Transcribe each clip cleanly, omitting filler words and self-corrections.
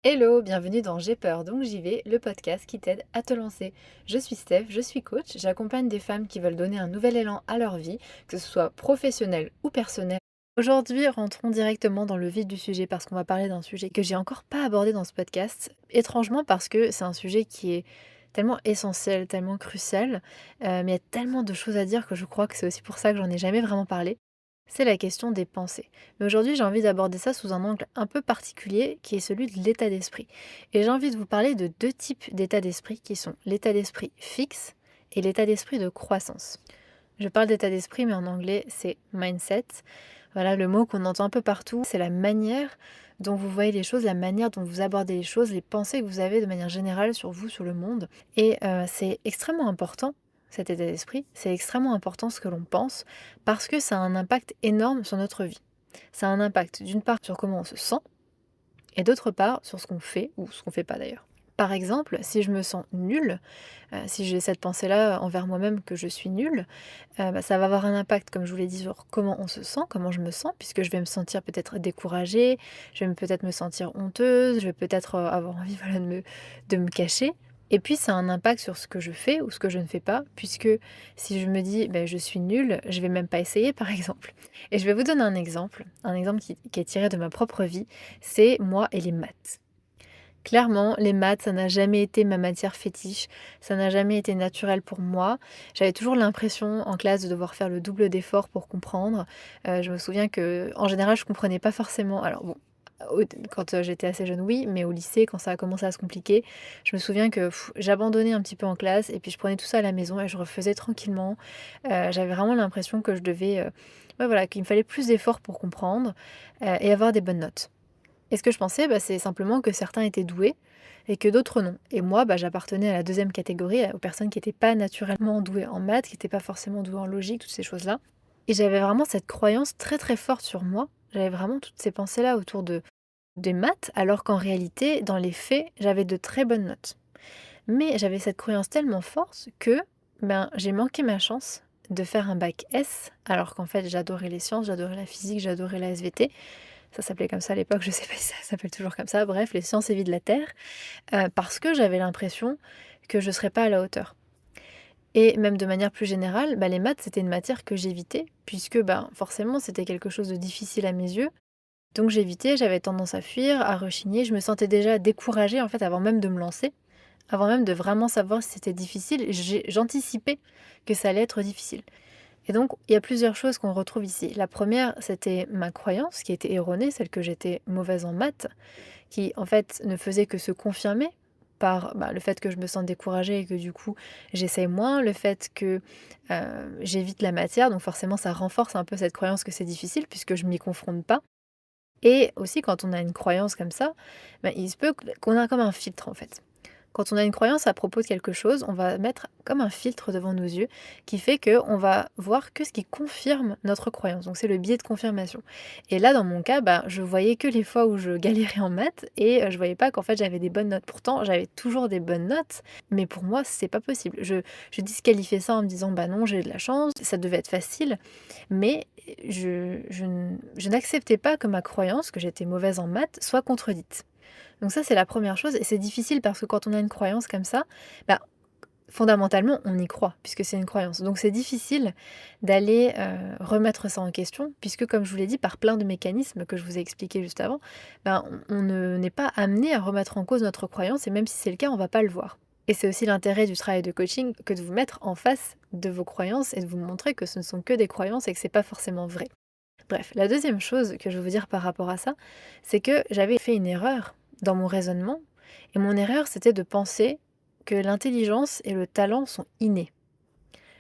Hello, bienvenue dans J'ai peur donc j'y vais, le podcast qui t'aide à te lancer. Je suis Steph, je suis coach, j'accompagne des femmes qui veulent donner un nouvel élan à leur vie, que ce soit professionnel ou personnel. Aujourd'hui, rentrons directement dans le vif du sujet parce qu'on va parler d'un sujet que j'ai encore pas abordé dans ce podcast, étrangement parce que c'est un sujet qui est tellement essentiel, tellement crucial, mais il y a tellement de choses à dire que je crois que c'est aussi pour ça que j'en ai jamais vraiment parlé. C'est la question des pensées. Mais aujourd'hui, j'ai envie d'aborder ça sous un angle un peu particulier, qui est celui de l'état d'esprit. Et j'ai envie de vous parler de deux types d'état d'esprit, qui sont l'état d'esprit fixe et l'état d'esprit de croissance. Je parle d'état d'esprit, mais en anglais, c'est mindset. Voilà, le mot qu'on entend un peu partout, c'est la manière dont vous voyez les choses, la manière dont vous abordez les choses, les pensées que vous avez de manière générale sur vous, sur le monde. Et c'est extrêmement important, cet état d'esprit, c'est extrêmement important ce que l'on pense, parce que ça a un impact énorme sur notre vie. Ça a un impact d'une part sur comment on se sent, et d'autre part sur ce qu'on fait, ou ce qu'on fait pas d'ailleurs. Par exemple, si je me sens nulle, si j'ai cette pensée-là envers moi-même que je suis nulle, ça va avoir un impact, comme je vous l'ai dit, sur comment on se sent, comment je me sens, puisque je vais me sentir peut-être découragée, je vais peut-être me sentir honteuse, je vais peut-être, avoir envie, voilà, de me cacher. Et puis ça a un impact sur ce que je fais ou ce que je ne fais pas, puisque si je me dis: «Beh, je suis nulle», je vais même pas essayer, par exemple. Et je vais vous donner un exemple qui est tiré de ma propre vie, c'est moi et les maths. Clairement, les maths, ça n'a jamais été ma matière fétiche, ça n'a jamais été naturel pour moi. J'avais toujours l'impression en classe de devoir faire le double d'efforts pour comprendre. Je me souviens que, en général, je comprenais pas forcément. Alors bon, quand j'étais assez jeune, oui, mais au lycée, quand ça a commencé à se compliquer, je me souviens que j'abandonnais un petit peu en classe et puis je prenais tout ça à la maison et je refaisais tranquillement. J'avais vraiment l'impression que je devais, ouais, voilà, qu'il me fallait plus d'efforts pour comprendre et avoir des bonnes notes. Et ce que je pensais, c'est simplement que certains étaient doués et que d'autres non. Et moi, j'appartenais à la deuxième catégorie, aux personnes qui n'étaient pas naturellement douées en maths, qui n'étaient pas forcément douées en logique, toutes ces choses-là. Et j'avais vraiment cette croyance très très forte sur moi. J'avais vraiment toutes ces pensées-là autour des maths, alors qu'en réalité, dans les faits, j'avais de très bonnes notes. Mais j'avais cette croyance tellement forte que j'ai manqué ma chance de faire un bac S, alors qu'en fait j'adorais les sciences, j'adorais la physique, j'adorais la SVT. Ça s'appelait comme ça à l'époque, je sais pas si ça s'appelle toujours comme ça, bref, les sciences et vie de la terre, parce que j'avais l'impression que je serais pas à la hauteur. Et même de manière plus générale, les maths, c'était une matière que j'évitais puisque, forcément, c'était quelque chose de difficile à mes yeux. Donc j'évitais, j'avais tendance à fuir, à rechigner, je me sentais déjà découragée, en fait, avant même de me lancer, avant même de vraiment savoir si c'était difficile, j'anticipais que ça allait être difficile. Et donc, il y a plusieurs choses qu'on retrouve ici. La première, c'était ma croyance qui était erronée, celle que j'étais mauvaise en maths, qui en fait ne faisait que se confirmer par le fait que je me sens découragée et que du coup j'essaye moins, le fait que j'évite la matière, donc forcément ça renforce un peu cette croyance que c'est difficile puisque je m'y confronte pas. Et aussi quand on a une croyance comme ça, il se peut qu'on a comme un filtre en fait. Quand on a une croyance à propos de quelque chose, on va mettre comme un filtre devant nos yeux qui fait qu'on va voir que ce qui confirme notre croyance. Donc c'est le biais de confirmation. Et là, dans mon cas, je voyais que les fois où je galérais en maths et je voyais pas qu'en fait j'avais des bonnes notes. Pourtant, j'avais toujours des bonnes notes, mais pour moi, c'est pas possible. Je disqualifiais ça en me disant, bah non, j'ai de la chance, ça devait être facile, mais je n'acceptais pas que ma croyance, que j'étais mauvaise en maths, soit contredite. Donc ça, c'est la première chose et c'est difficile parce que quand on a une croyance comme ça, bah, fondamentalement, on y croit puisque c'est une croyance. Donc c'est difficile d'aller, remettre ça en question puisque comme je vous l'ai dit, par plein de mécanismes que je vous ai expliqués juste avant, on ne n'est pas amené à remettre en cause notre croyance et même si c'est le cas, on va pas le voir. Et c'est aussi l'intérêt du travail de coaching que de vous mettre en face de vos croyances et de vous montrer que ce ne sont que des croyances et que c'est pas forcément vrai. Bref, la deuxième chose que je veux vous dire par rapport à ça, c'est que j'avais fait une erreur dans mon raisonnement et mon erreur, c'était de penser que l'intelligence et le talent sont innés.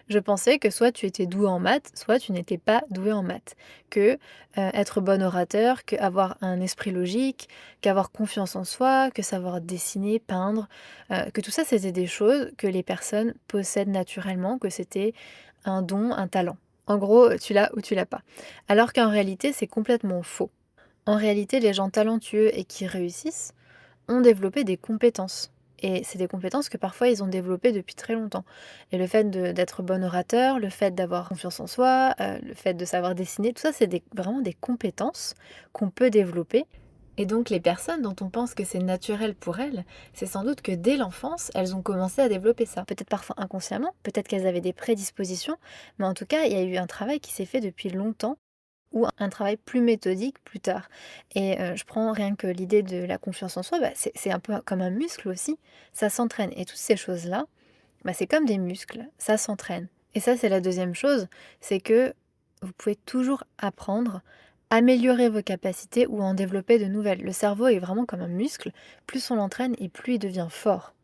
Je pensais que soit tu étais doué en maths, soit tu n'étais pas doué en maths. Que être bon orateur, que avoir un esprit logique, qu'avoir confiance en soi, que savoir dessiner, peindre, que tout ça, c'était des choses que les personnes possèdent naturellement, que c'était un don, un talent. En gros, tu l'as ou tu l'as pas. Alors qu'en réalité, c'est complètement faux. En réalité, les gens talentueux et qui réussissent ont développé des compétences. Et c'est des compétences que parfois ils ont développées depuis très longtemps. Et le fait d'être bon orateur, le fait d'avoir confiance en soi, le fait de savoir dessiner, tout ça, c'est vraiment des compétences qu'on peut développer. Et donc les personnes dont on pense que c'est naturel pour elles, c'est sans doute que dès l'enfance, elles ont commencé à développer ça. Peut-être parfois inconsciemment, peut-être qu'elles avaient des prédispositions, mais en tout cas, il y a eu un travail qui s'est fait depuis longtemps ou un travail plus méthodique plus tard. Et je prends rien que l'idée de la confiance en soi, bah, c'est un peu comme un muscle aussi, ça s'entraîne. Et toutes ces choses-là, bah, c'est comme des muscles, ça s'entraîne. Et ça, c'est la deuxième chose, c'est que vous pouvez toujours apprendre, améliorer vos capacités ou en développer de nouvelles. Le cerveau est vraiment comme un muscle, plus on l'entraîne et plus il devient fort.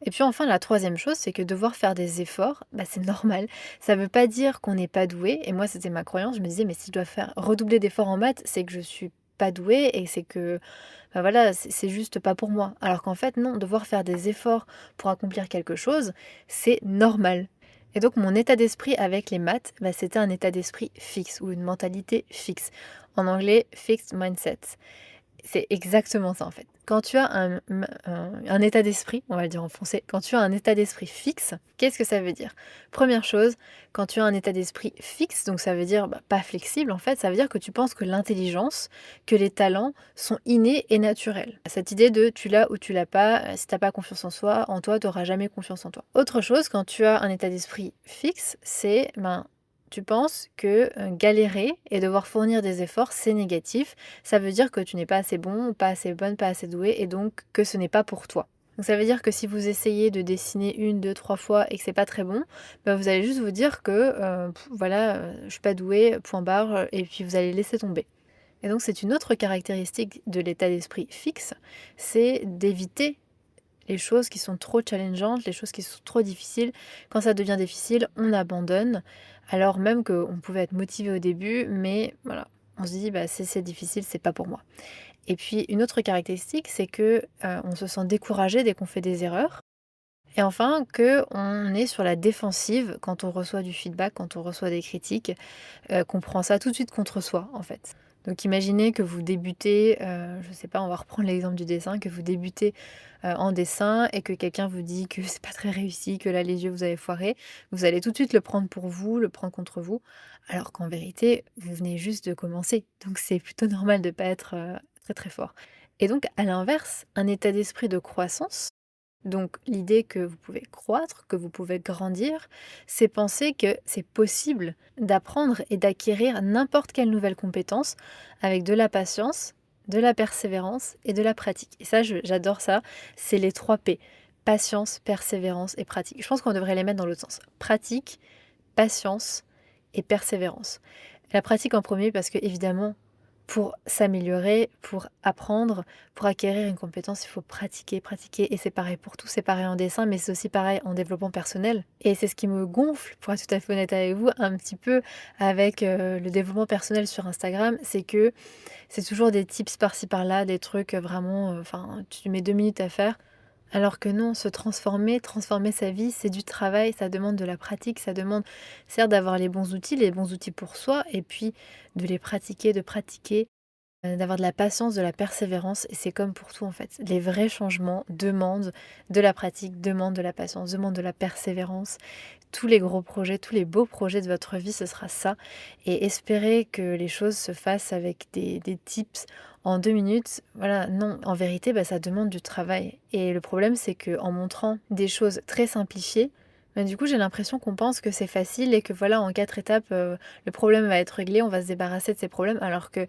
Et puis enfin, la troisième chose, c'est que devoir faire des efforts, bah, c'est normal. Ça ne veut pas dire qu'on n'est pas doué. Et moi, c'était ma croyance. Je me disais, mais si je dois faire redoubler d'efforts en maths, c'est que je suis pas douée et c'est que, bah voilà, c'est juste pas pour moi. Alors qu'en fait, non, devoir faire des efforts pour accomplir quelque chose, c'est normal. Et donc, mon état d'esprit avec les maths, bah, c'était un état d'esprit fixe ou une mentalité fixe. En anglais, fixed mindset. C'est exactement ça en fait. Quand tu as un état d'esprit, on va le dire en français, quand tu as un état d'esprit fixe, qu'est-ce que ça veut dire? Première chose, quand tu as un état d'esprit fixe, donc ça veut dire bah, pas flexible en fait, ça veut dire que tu penses que l'intelligence, que les talents sont innés et naturels. Cette idée de tu l'as ou tu l'as pas, si t'as pas confiance en toi, tu n'auras jamais confiance en toi. Autre chose, quand tu as un état d'esprit fixe, c'est ben, tu penses que galérer et devoir fournir des efforts, c'est négatif. Ça veut dire que tu n'es pas assez bon, pas assez bonne, pas assez douée et donc que ce n'est pas pour toi. Donc ça veut dire que si vous essayez de dessiner une, deux, trois fois et que c'est pas très bon, bah, vous allez juste vous dire que voilà, je suis pas douée, point barre, et puis vous allez laisser tomber. Et donc c'est une autre caractéristique de l'état d'esprit fixe, c'est d'éviter les choses qui sont trop challengeantes, les choses qui sont trop difficiles. Quand ça devient difficile, on abandonne, alors même qu'on pouvait être motivé au début, mais voilà, on se dit, bah, c'est difficile, c'est pas pour moi. Et puis une autre caractéristique, c'est que on se sent découragé dès qu'on fait des erreurs. Et enfin, que on est sur la défensive quand on reçoit du feedback, quand on reçoit des critiques, qu'on prend ça tout de suite contre soi, en fait. Donc imaginez que vous débutez, je sais pas, on va reprendre l'exemple du dessin, que vous débutez, en dessin et que quelqu'un vous dit que c'est pas très réussi, que là les yeux vous avez foiré. Vous allez tout de suite le prendre pour vous, le prendre contre vous, alors qu'en vérité, vous venez juste de commencer. Donc c'est plutôt normal de pas être, très, très fort. Et donc à l'inverse, un état d'esprit de croissance, donc l'idée que vous pouvez croître, que vous pouvez grandir, c'est penser que c'est possible d'apprendre et d'acquérir n'importe quelle nouvelle compétence avec de la patience, de la persévérance et de la pratique. Et ça, j'adore ça, c'est les 3 P. Patience, persévérance et pratique. Je pense qu'on devrait les mettre dans l'autre sens. Pratique, patience et persévérance. La pratique en premier parce que évidemment, pour s'améliorer, pour apprendre, pour acquérir une compétence, il faut pratiquer, pratiquer. Et c'est pareil pour tout, c'est pareil en dessin, mais c'est aussi pareil en développement personnel. Et c'est ce qui me gonfle, pour être tout à fait honnête avec vous, un petit peu avec le développement personnel sur Instagram, c'est que c'est toujours des tips par-ci par-là, des trucs vraiment, enfin, tu mets 2 minutes à faire. Alors que non, se transformer, transformer sa vie, c'est du travail, ça demande de la pratique, ça demande certes d'avoir les bons outils pour soi, et puis de les pratiquer, de pratiquer, d'avoir de la patience, de la persévérance et c'est comme pour tout en fait. Les vrais changements demandent de la pratique, demandent de la patience, demandent de la persévérance. Tous les gros projets, tous les beaux projets de votre vie, ce sera ça et espérer que les choses se fassent avec des tips en 2 minutes, voilà, non, en vérité, bah, ça demande du travail et le problème, c'est qu'en montrant des choses très simplifiées, bah, du coup, j'ai l'impression qu'on pense que c'est facile et que voilà, en 4 étapes, le problème va être réglé, on va se débarrasser de ces problèmes alors que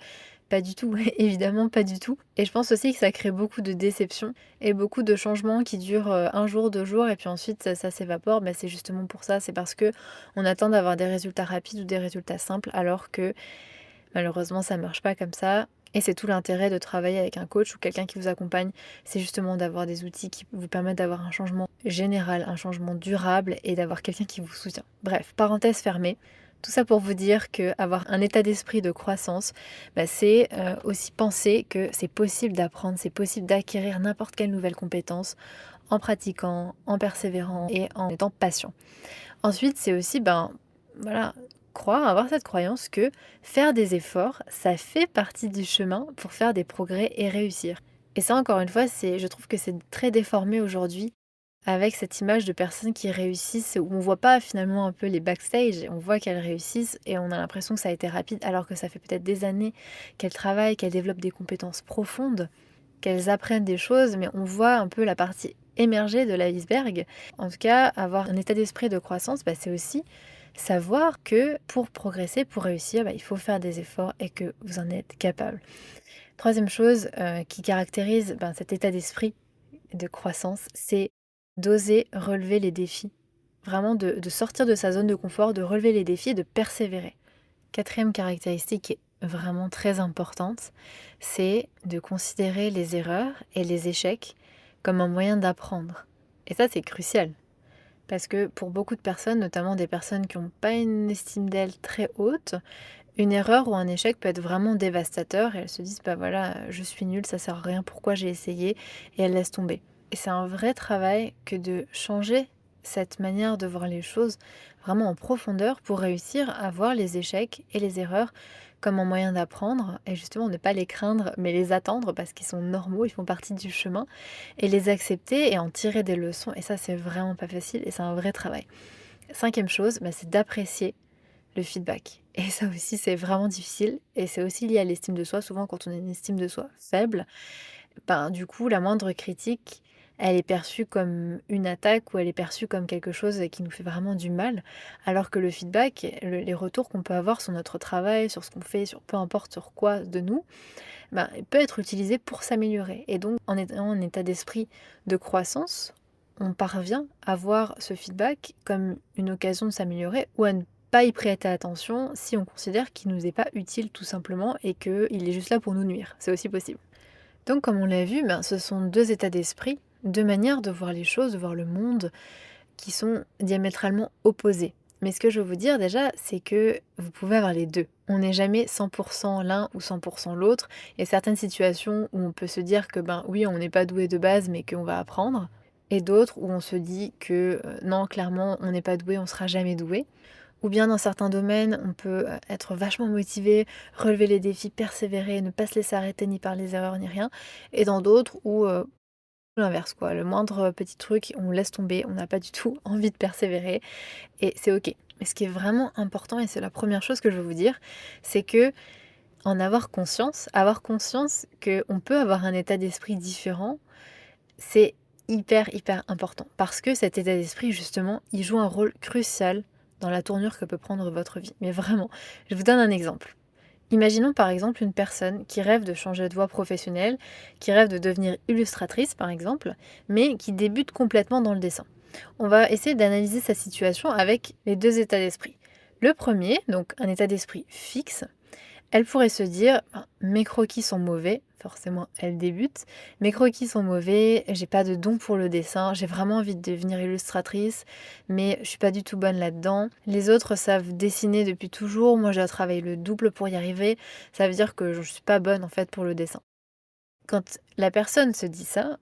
pas du tout, évidemment pas du tout. Et je pense aussi que ça crée beaucoup de déceptions et beaucoup de changements qui durent 1 jour, 2 jours et puis ensuite ça s'évapore. Bah, c'est justement pour ça, c'est parce que on attend d'avoir des résultats rapides ou des résultats simples alors que malheureusement ça marche pas comme ça. Et c'est tout l'intérêt de travailler avec un coach ou quelqu'un qui vous accompagne, c'est justement d'avoir des outils qui vous permettent d'avoir un changement général, un changement durable et d'avoir quelqu'un qui vous soutient. Bref, parenthèse fermée. Tout ça pour vous dire qu'avoir un état d'esprit de croissance, bah, c'est aussi penser que c'est possible d'apprendre, c'est possible d'acquérir n'importe quelle nouvelle compétence en pratiquant, en persévérant et en étant patient. Ensuite, c'est aussi, ben, voilà, croire, avoir cette croyance que faire des efforts, ça fait partie du chemin pour faire des progrès et réussir. Et ça, encore une fois, je trouve que c'est très déformé aujourd'hui avec cette image de personnes qui réussissent où on voit pas finalement un peu les backstage, on voit qu'elles réussissent et on a l'impression que ça a été rapide alors que ça fait peut-être des années qu'elles travaillent, qu'elles développent des compétences profondes, qu'elles apprennent des choses, mais on voit un peu la partie émergée de l'iceberg. En tout cas, avoir un état d'esprit de croissance, c'est aussi savoir que pour progresser, pour réussir, il faut faire des efforts et que vous en êtes capable. Troisième chose qui caractérise cet état d'esprit de croissance, c'est d'oser relever les défis. Vraiment de sortir de sa zone de confort, de relever les défis et de persévérer. Quatrième caractéristique qui est vraiment très importante, c'est de considérer les erreurs et les échecs comme un moyen d'apprendre. Et ça, c'est crucial. Parce que pour beaucoup de personnes, notamment des personnes qui n'ont pas une estime d'elles très haute, une erreur ou un échec peut être vraiment dévastateur et elles se disent voilà, je suis nulle, ça sert à rien, pourquoi j'ai essayé, et elles laissent tomber. Et c'est un vrai travail que de changer cette manière de voir les choses vraiment en profondeur pour réussir à voir les échecs et les erreurs comme un moyen d'apprendre et justement ne pas les craindre mais les attendre parce qu'ils sont normaux, ils font partie du chemin et les accepter et en tirer des leçons et ça c'est vraiment pas facile et c'est un vrai travail. Cinquième chose, c'est d'apprécier le feedback. Et ça aussi, c'est vraiment difficile et c'est aussi lié à l'estime de soi. Souvent, quand on a une estime de soi faible, du coup, la moindre critique, elle est perçue comme une attaque ou elle est perçue comme quelque chose qui nous fait vraiment du mal. Alors que le feedback, les retours qu'on peut avoir sur notre travail, sur ce qu'on fait, sur peu importe sur quoi de nous, il peut être utilisé pour s'améliorer. Et donc, en étant en état d'esprit de croissance, on parvient à voir ce feedback comme une occasion de s'améliorer ou à ne pas y prêter attention si on considère qu'il ne nous est pas utile tout simplement et qu'il est juste là pour nous nuire. C'est aussi possible. Donc comme on l'a vu, ce sont deux états d'esprit, deux manières de voir les choses, de voir le monde qui sont diamétralement opposés. Mais ce que je veux vous dire déjà, c'est que vous pouvez avoir les deux. On n'est jamais 100% l'un ou 100% l'autre. Il y a certaines situations où on peut se dire que oui, on n'est pas doué de base, mais qu'on va apprendre. Et d'autres où on se dit que non, clairement, on n'est pas doué, on sera jamais doué. Ou bien dans certains domaines, on peut être vachement motivé, relever les défis, persévérer, ne pas se laisser arrêter ni par les erreurs ni rien. Et dans d'autres où l'inverse quoi, le moindre petit truc, on laisse tomber, on n'a pas du tout envie de persévérer et c'est OK. Mais ce qui est vraiment important et c'est la première chose que je veux vous dire, c'est que en avoir conscience qu'on peut avoir un état d'esprit différent, c'est hyper, hyper important. Parce que cet état d'esprit, justement, il joue un rôle crucial dans la tournure que peut prendre votre vie. Mais vraiment, je vous donne un exemple. Imaginons par exemple une personne qui rêve de changer de voie professionnelle, qui rêve de devenir illustratrice par exemple, mais qui débute complètement dans le dessin. On va essayer d'analyser sa situation avec les deux états d'esprit. Le premier, donc un état d'esprit fixe, elle pourrait se dire: «Mes croquis sont mauvais», forcément elle débute, «Mes croquis sont mauvais, j'ai pas de don pour le dessin, j'ai vraiment envie de devenir illustratrice, mais je suis pas du tout bonne là-dedans. Les autres savent dessiner depuis toujours, moi je dois travailler le double pour y arriver, ça veut dire que je suis pas bonne en fait pour le dessin». Quand la personne se dit ça,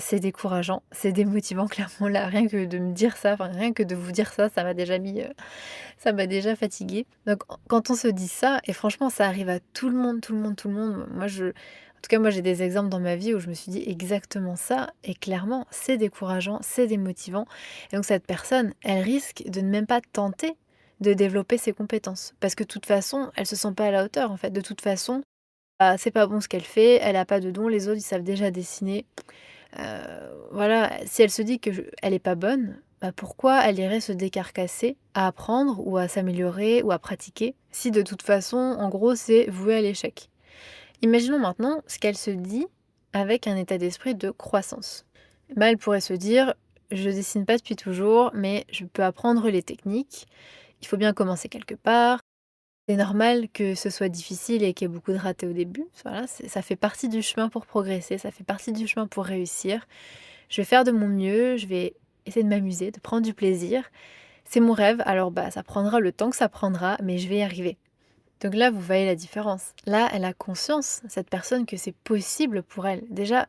c'est décourageant, c'est démotivant clairement là, rien que de me dire ça, rien que de vous dire ça, ça m'a déjà mis, ça m'a déjà fatiguée. Donc quand on se dit ça et franchement ça arrive à tout le monde, tout le monde, tout le monde. En tout cas moi j'ai des exemples dans ma vie où je me suis dit exactement ça et clairement c'est décourageant, c'est démotivant et donc cette personne, elle risque de ne même pas tenter de développer ses compétences parce que de toute façon, elle se sent pas à la hauteur en fait. De toute façon, c'est pas bon ce qu'elle fait, elle a pas de don, les autres ils savent déjà dessiner. Voilà, si elle se dit qu'elle est pas bonne, pourquoi elle irait se décarcasser à apprendre ou à s'améliorer ou à pratiquer si de toute façon, en gros, c'est voué à l'échec? Imaginons maintenant ce qu'elle se dit avec un état d'esprit de croissance. Elle pourrait se dire: «Je dessine pas depuis toujours, mais je peux apprendre les techniques. Il faut bien commencer quelque part. C'est normal que ce soit difficile et qu'il y ait beaucoup de ratés au début. Voilà, ça fait partie du chemin pour progresser, ça fait partie du chemin pour réussir. Je vais faire de mon mieux, je vais essayer de m'amuser, de prendre du plaisir. C'est mon rêve, alors ça prendra le temps que ça prendra, mais je vais y arriver». Donc là, vous voyez la différence. Là, elle a conscience, cette personne, que c'est possible pour elle. Déjà,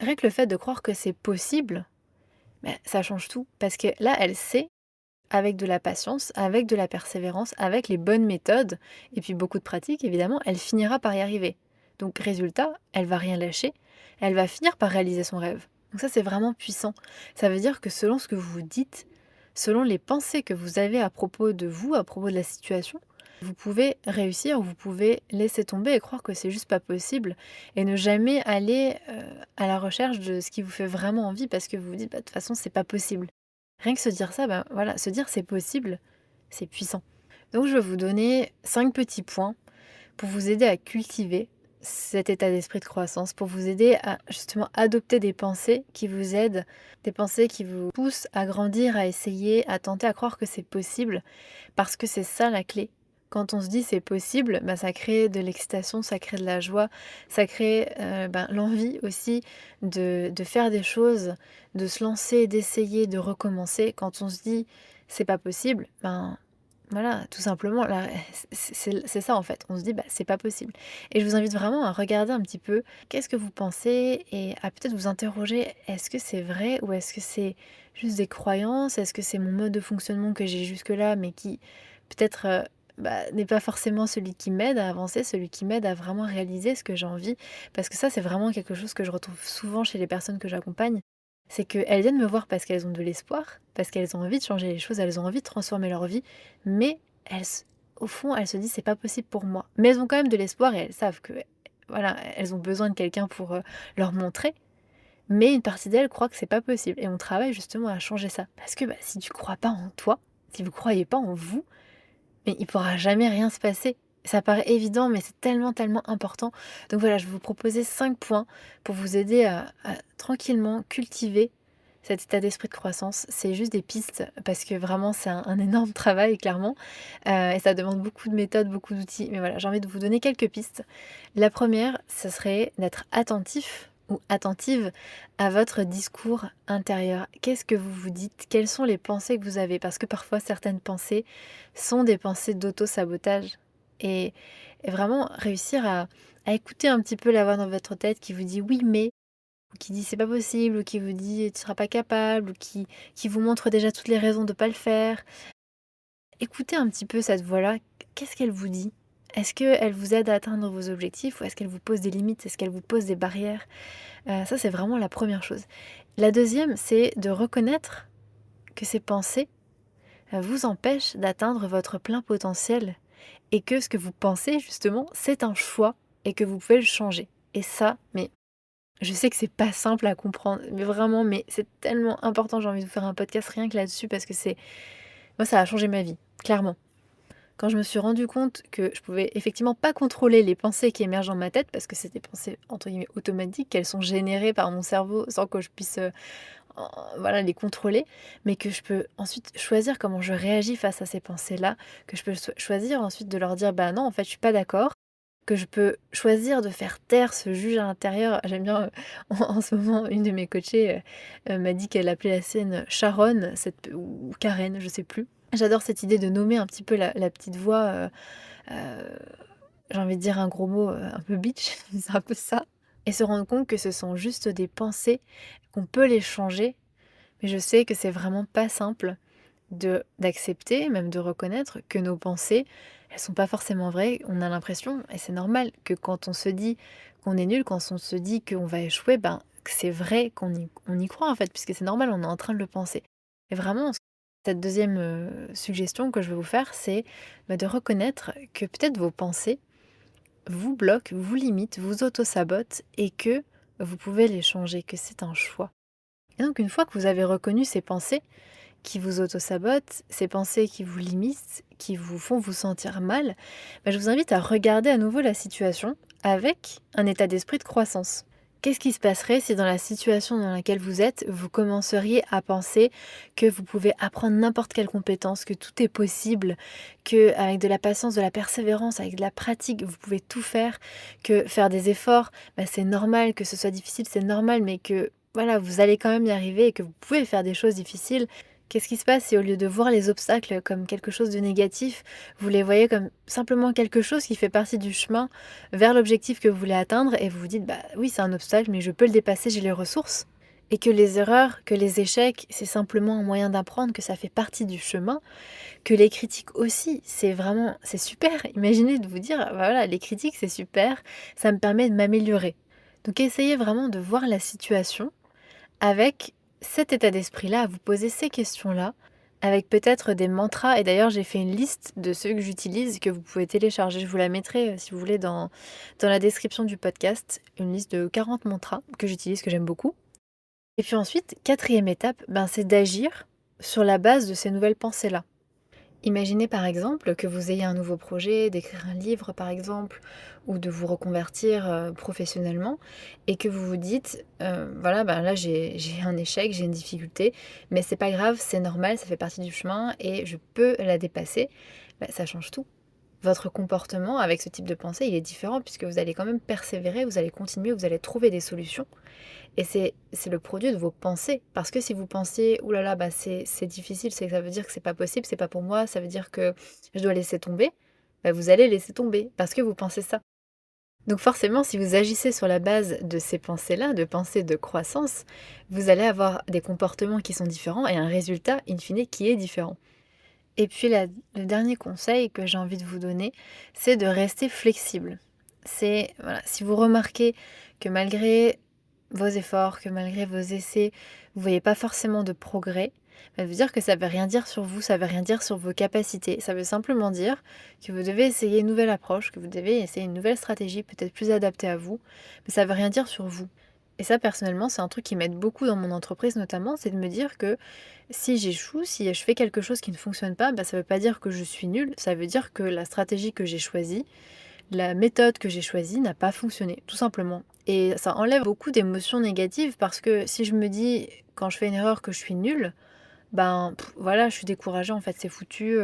rien que le fait de croire que c'est possible, ça change tout. Parce que là, elle sait, avec de la patience, avec de la persévérance, avec les bonnes méthodes, et puis beaucoup de pratique, évidemment, elle finira par y arriver. Donc résultat, elle va rien lâcher, elle va finir par réaliser son rêve. Donc ça, c'est vraiment puissant. Ça veut dire que selon ce que vous vous dites, selon les pensées que vous avez à propos de vous, à propos de la situation, vous pouvez réussir ou vous pouvez laisser tomber et croire que c'est juste pas possible et ne jamais aller à la recherche de ce qui vous fait vraiment envie parce que vous vous dites: «Bah, de toute façon, c'est pas possible». Rien que se dire ça, ben voilà, se dire: «C'est possible», c'est puissant. Donc je vais vous donner 5 petits points pour vous aider à cultiver cet état d'esprit de croissance, pour vous aider à justement adopter des pensées qui vous aident, des pensées qui vous poussent à grandir, à essayer, à tenter, à croire que c'est possible, parce que c'est ça la clé. Quand on se dit c'est possible, bah, ça crée de l'excitation, ça crée de la joie, ça crée l'envie aussi de faire des choses, de se lancer, d'essayer, de recommencer. Quand on se dit c'est pas possible, ben voilà, tout simplement, là, c'est ça en fait. On se dit: «Bah, c'est pas possible» et je vous invite vraiment à regarder un petit peu qu'est-ce que vous pensez et à peut-être vous interroger: «Est-ce que c'est vrai ou est-ce que c'est juste des croyances? Est-ce que c'est mon mode de fonctionnement que j'ai jusque-là, mais qui peut-être, n'est pas forcément celui qui m'aide à avancer, celui qui m'aide à vraiment réaliser ce que j'ai envie?» Parce que ça, c'est vraiment quelque chose que je retrouve souvent chez les personnes que j'accompagne. C'est qu'elles viennent me voir parce qu'elles ont de l'espoir, parce qu'elles ont envie de changer les choses, elles ont envie de transformer leur vie, mais au fond, elles se disent: «C'est pas possible pour moi». Mais elles ont quand même de l'espoir et elles savent que, voilà, elles ont besoin de quelqu'un pour, leur montrer, mais une partie d'elles croit que c'est pas possible et on travaille justement à changer ça. Parce que, si tu crois pas en toi, si vous croyez pas en vous, mais il pourra jamais rien se passer. Ça paraît évident, mais c'est tellement, tellement important. Donc voilà, je vais vous proposer 5 points pour vous aider à tranquillement cultiver cet état d'esprit de croissance. C'est juste des pistes parce que vraiment c'est un énorme travail clairement, et ça demande beaucoup de méthodes, beaucoup d'outils. Mais voilà, j'ai envie de vous donner quelques pistes. La première, ce serait d'être attentif ou attentive à votre discours intérieur. Qu'est-ce que vous vous dites? Quelles sont les pensées que vous avez? Parce que parfois certaines pensées sont des pensées d'auto-sabotage et et vraiment réussir à écouter un petit peu la voix dans votre tête qui vous dit: «Oui mais», ou qui dit: «C'est pas possible», ou qui vous dit: «Tu seras pas capable», ou qui vous montre déjà toutes les raisons de pas le faire. Écoutez un petit peu cette voix-là, qu'est-ce qu'elle vous dit? Est-ce qu'elle vous aide à atteindre vos objectifs ou est-ce qu'elle vous pose des limites? Est-ce qu'elle vous pose des barrières? Ça, c'est vraiment la première chose. La deuxième, c'est de reconnaître que ces pensées, vous empêchent d'atteindre votre plein potentiel et que ce que vous pensez justement, c'est un choix et que vous pouvez le changer. Et ça, mais je sais que c'est pas simple à comprendre, mais vraiment, mais c'est tellement important, j'ai envie de vous faire un podcast rien que là-dessus parce que c'est moi, ça a changé ma vie, clairement. Quand je me suis rendu compte que je pouvais effectivement pas contrôler les pensées qui émergent dans ma tête, parce que c'est des pensées entre guillemets «automatiques», qu'elles sont générées par mon cerveau sans que je puisse, voilà, les contrôler, mais que je peux ensuite choisir comment je réagis face à ces pensées-là, que je peux choisir ensuite de leur dire: «Bah non, en fait, je suis pas d'accord», que je peux choisir de faire taire ce juge à l'intérieur. J'aime bien, en ce moment, une de mes coachées, m'a dit qu'elle appelait la sienne Sharon, cette ou Karen, je sais plus. J'adore cette idée de nommer un petit peu la petite voix, heu, j'ai envie de dire un gros mot, un peu bitch, c'est un peu ça et se rendre compte que ce sont juste des pensées, qu'on peut les changer, mais je sais que c'est vraiment pas simple de d'accepter, même de reconnaître que nos pensées, elles sont pas forcément vraies. On a l'impression, et c'est normal, que quand on se dit qu'on est nul, quand on se dit qu'on va échouer, que c'est vrai qu'on y croit en fait, puisque c'est normal, on est en train de le penser. Et vraiment, cette deuxième suggestion que je vais vous faire, c'est de reconnaître que peut-être vos pensées vous bloquent, vous limitent, vous auto-sabotent et que vous pouvez les changer, que c'est un choix. Et donc une fois que vous avez reconnu ces pensées, qui vous auto-sabotent, ces pensées qui vous limitent, qui vous font vous sentir mal, je vous invite à regarder à nouveau la situation avec un état d'esprit de croissance. Qu'est-ce qui se passerait si dans la situation dans laquelle vous êtes, vous commenceriez à penser que vous pouvez apprendre n'importe quelle compétence, que tout est possible, que avec de la patience, de la persévérance, avec de la pratique, vous pouvez tout faire, que faire des efforts, c'est normal, que ce soit difficile, c'est normal, mais que voilà, vous allez quand même y arriver et que vous pouvez faire des choses difficiles. Qu'est-ce qui se passe si au lieu de voir les obstacles comme quelque chose de négatif, vous les voyez comme simplement quelque chose qui fait partie du chemin vers l'objectif que vous voulez atteindre et vous vous dites: «Bah oui, c'est un obstacle, mais je peux le dépasser, j'ai les ressources» et que les erreurs, que les échecs, c'est simplement un moyen d'apprendre, que ça fait partie du chemin, que les critiques aussi, c'est super. Imaginez de vous dire: «Bah voilà, les critiques, c'est super, ça me permet de m'améliorer». Donc essayez vraiment de voir la situation avec cet état d'esprit-là, à vous poser ces questions-là, avec peut-être des mantras. Et d'ailleurs, j'ai fait une liste de ceux que j'utilise, que vous pouvez télécharger. Je vous la mettrai, si vous voulez, dans la description du podcast. Une liste de 40 mantras que j'utilise, que j'aime beaucoup. Et puis ensuite, quatrième étape, c'est d'agir sur la base de ces nouvelles pensées-là. Imaginez par exemple que vous ayez un nouveau projet, d'écrire un livre par exemple, ou de vous reconvertir professionnellement, et que vous vous dites, voilà, là j'ai un échec, j'ai une difficulté, mais c'est pas grave, c'est normal, ça fait partie du chemin et je peux la dépasser. Ça change tout. Votre comportement avec ce type de pensée, il est différent puisque vous allez quand même persévérer, vous allez continuer, vous allez trouver des solutions. Et c'est le produit de vos pensées. Parce que si vous pensez: «Ouh là là, c'est difficile, ça veut dire que c'est pas possible, c'est pas pour moi, ça veut dire que je dois laisser tomber», vous allez laisser tomber parce que vous pensez ça. Donc forcément, si vous agissez sur la base de ces pensées-là, de pensées de croissance, vous allez avoir des comportements qui sont différents et un résultat in fine qui est différent. Et puis le dernier conseil que j'ai envie de vous donner, c'est de rester flexible. C'est voilà, si vous remarquez que malgré vos efforts, que malgré vos essais, vous ne voyez pas forcément de progrès, ça veut dire que ça ne veut rien dire sur vous, ça ne veut rien dire sur vos capacités. Ça veut simplement dire que vous devez essayer une nouvelle approche, que vous devez essayer une nouvelle stratégie, peut-être plus adaptée à vous, mais ça ne veut rien dire sur vous. Et ça, personnellement, c'est un truc qui m'aide beaucoup dans mon entreprise notamment, c'est de me dire que si j'échoue, si je fais quelque chose qui ne fonctionne pas, ça ne veut pas dire que je suis nulle, ça veut dire que la stratégie que j'ai choisie, la méthode que j'ai choisie n'a pas fonctionné, tout simplement. Et ça enlève beaucoup d'émotions négatives parce que si je me dis quand je fais une erreur que je suis nulle, voilà, je suis découragée, en fait, c'est foutu.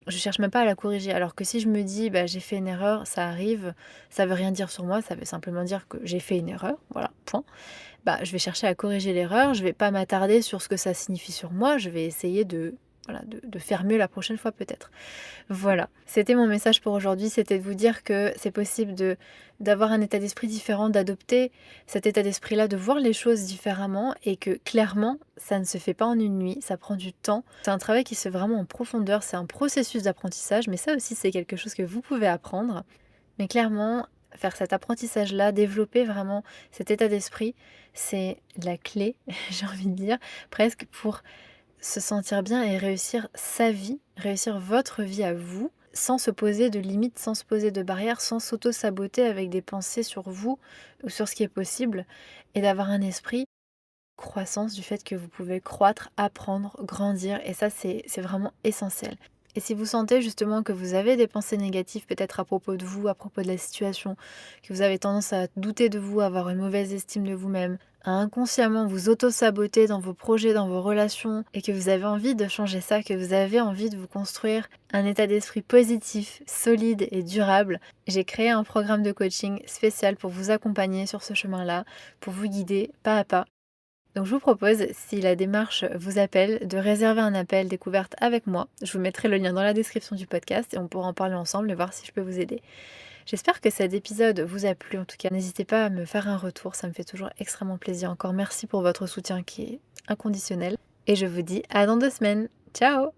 Je cherche même pas à la corriger. Alors que si je me dis: «J'ai fait une erreur, ça arrive», ça veut rien dire sur moi, ça veut simplement dire que j'ai fait une erreur, voilà, point. Je vais chercher à corriger l'erreur, je vais pas m'attarder sur ce que ça signifie sur moi, je vais essayer de, voilà, de faire mieux la prochaine fois peut-être. Voilà, c'était mon message pour aujourd'hui, c'était de vous dire que c'est possible d'avoir un état d'esprit différent, d'adopter cet état d'esprit-là, de voir les choses différemment et que clairement, ça ne se fait pas en une nuit, ça prend du temps. C'est un travail qui se fait vraiment en profondeur, c'est un processus d'apprentissage, mais ça aussi c'est quelque chose que vous pouvez apprendre. Mais clairement, faire cet apprentissage-là, développer vraiment cet état d'esprit, c'est la clé, j'ai envie de dire, presque pour se sentir bien et réussir sa vie, réussir votre vie à vous, sans se poser de limites, sans se poser de barrières, sans s'auto-saboter avec des pensées sur vous ou sur ce qui est possible, et d'avoir un esprit croissance du fait que vous pouvez croître, apprendre, grandir, et ça c'est vraiment essentiel. Et si vous sentez justement que vous avez des pensées négatives peut-être à propos de vous, à propos de la situation, que vous avez tendance à douter de vous, à avoir une mauvaise estime de vous-même, à inconsciemment vous auto-saboter dans vos projets, dans vos relations, et que vous avez envie de changer ça, que vous avez envie de vous construire un état d'esprit positif, solide et durable, j'ai créé un programme de coaching spécial pour vous accompagner sur ce chemin-là, pour vous guider pas à pas. Donc je vous propose, si la démarche vous appelle, de réserver un appel découverte avec moi. Je vous mettrai le lien dans la description du podcast et on pourra en parler ensemble et voir si je peux vous aider. J'espère que cet épisode vous a plu. En tout cas, n'hésitez pas à me faire un retour, ça me fait toujours extrêmement plaisir. Encore merci pour votre soutien qui est inconditionnel. Et je vous dis à dans 2 semaines. Ciao!